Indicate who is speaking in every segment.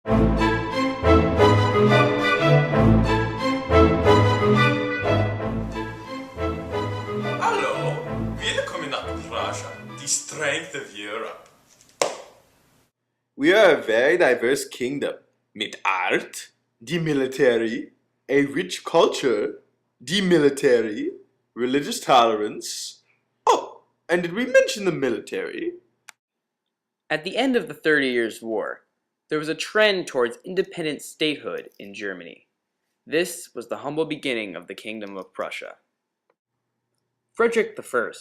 Speaker 1: Hallo, willkommen nach Prussia, the strength of Europe. We are a very diverse kingdom, mit art, the military, a rich culture, the military, religious tolerance. Oh, and did we mention the military?
Speaker 2: At the end of the 30 Years' War, there was a trend towards independent statehood in Germany. This was the humble beginning of the Kingdom of Prussia. Frederick I,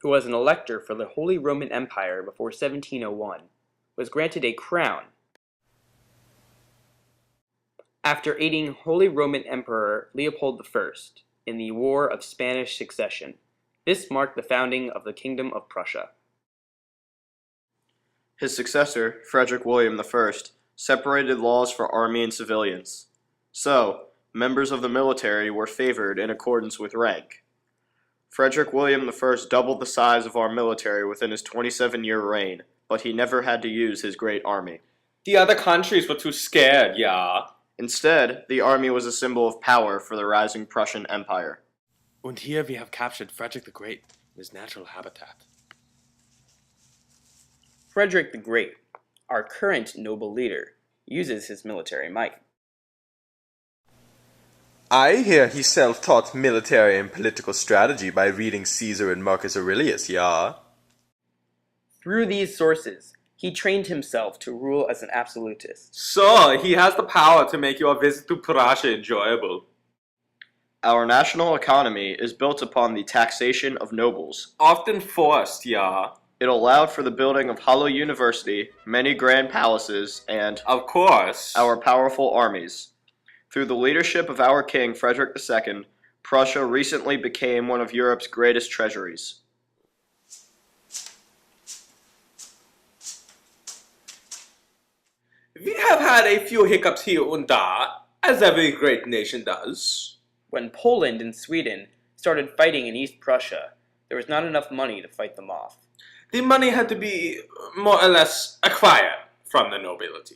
Speaker 2: who was an elector for the Holy Roman Empire before 1701, was granted a crown after aiding Holy Roman Emperor Leopold I in the War of Spanish Succession. This marked the founding of the Kingdom of Prussia.
Speaker 3: His successor, Frederick William I, separated laws for army and civilians. So, members of the military were favored in accordance with rank. Frederick William I doubled the size of our military within his 27-year reign, but he never had to use his great army.
Speaker 1: The other countries were too scared, yeah.
Speaker 3: Instead, the army was a symbol of power for the rising Prussian Empire.
Speaker 4: And here we have captured Frederick the Great in his natural habitat.
Speaker 2: Frederick the Great, our current noble leader, uses his military might.
Speaker 5: I hear he self-taught military and political strategy by reading Caesar and Marcus Aurelius, yeah?
Speaker 2: Through these sources, he trained himself to rule as an absolutist.
Speaker 1: So, he has the power to make your visit to Prussia enjoyable.
Speaker 3: Our national economy is built upon the taxation of nobles.
Speaker 1: Often forced, yeah.
Speaker 3: It allowed for the building of Hollow University, many grand palaces, and,
Speaker 1: of course,
Speaker 3: our powerful armies. Through the leadership of our king, Frederick II, Prussia recently became one of Europe's greatest treasuries.
Speaker 1: We have had a few hiccups here and there, as every great nation does.
Speaker 2: When Poland and Sweden started fighting in East Prussia, there was not enough money to fight them off.
Speaker 1: The money had to be more or less acquired from the nobility.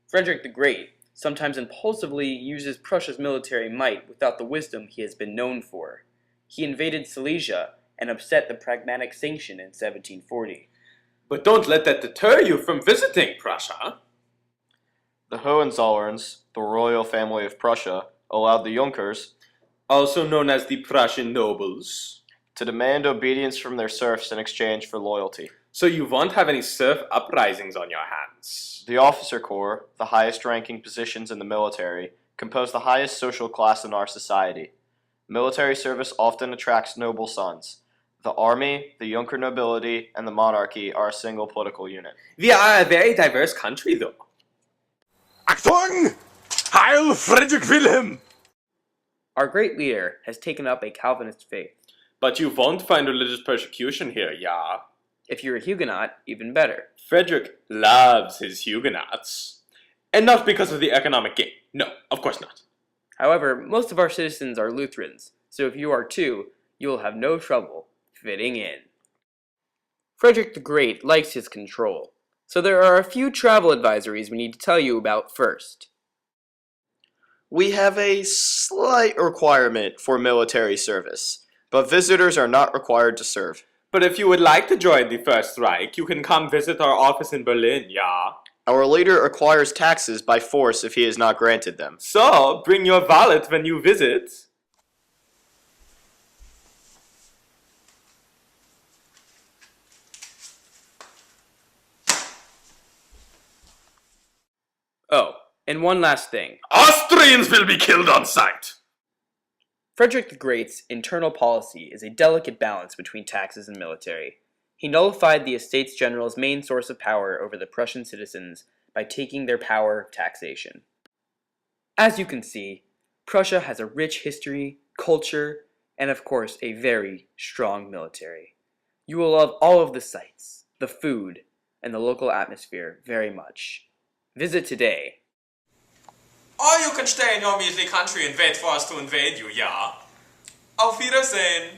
Speaker 2: Frederick the Great sometimes impulsively uses Prussia's military might without the wisdom he has been known for. He invaded Silesia and upset the Pragmatic Sanction in 1740.
Speaker 1: But don't let that deter you from visiting Prussia.
Speaker 3: The Hohenzollerns, the royal family of Prussia, allowed the Junkers,
Speaker 1: also known as the Prussian nobles,
Speaker 3: to demand obedience from their serfs in exchange for loyalty.
Speaker 1: So you won't have any serf uprisings on your hands.
Speaker 3: The officer corps, the highest-ranking positions in the military, compose the highest social class in our society. Military service often attracts noble sons. The army, the Junker nobility, and the monarchy are a single political unit.
Speaker 1: We are a very diverse country, though.
Speaker 5: Achtung! Heil Frederick Wilhelm!
Speaker 2: Our great leader has taken up a Calvinist faith.
Speaker 1: But you won't find religious persecution here, yeah.
Speaker 2: If you're a Huguenot, even better.
Speaker 1: Frederick loves his Huguenots. And not because of the economic gain. No, of course not.
Speaker 2: However, most of our citizens are Lutherans, so if you are too, you will have no trouble fitting in. Frederick the Great likes his control, so there are a few travel advisories we need to tell you about first.
Speaker 3: We have a slight requirement for military service, but visitors are not required to serve.
Speaker 1: But if you would like to join the First Reich, you can come visit our office in Berlin, yeah?
Speaker 3: Our leader acquires taxes by force if he is not granted them.
Speaker 1: So, bring your wallet when you visit.
Speaker 2: Oh, and one last thing.
Speaker 1: Austrians will be killed on sight!
Speaker 2: Frederick the Great's internal policy is a delicate balance between taxes and military. He nullified the Estates General's main source of power over the Prussian citizens by taking their power of taxation. As you can see, Prussia has a rich history, culture, and of course a very strong military. You will love all of the sights, the food, and the local atmosphere very much. Visit today.
Speaker 1: Or you can stay in your measly country and wait for us to invade you, yeah? Auf Wiedersehen!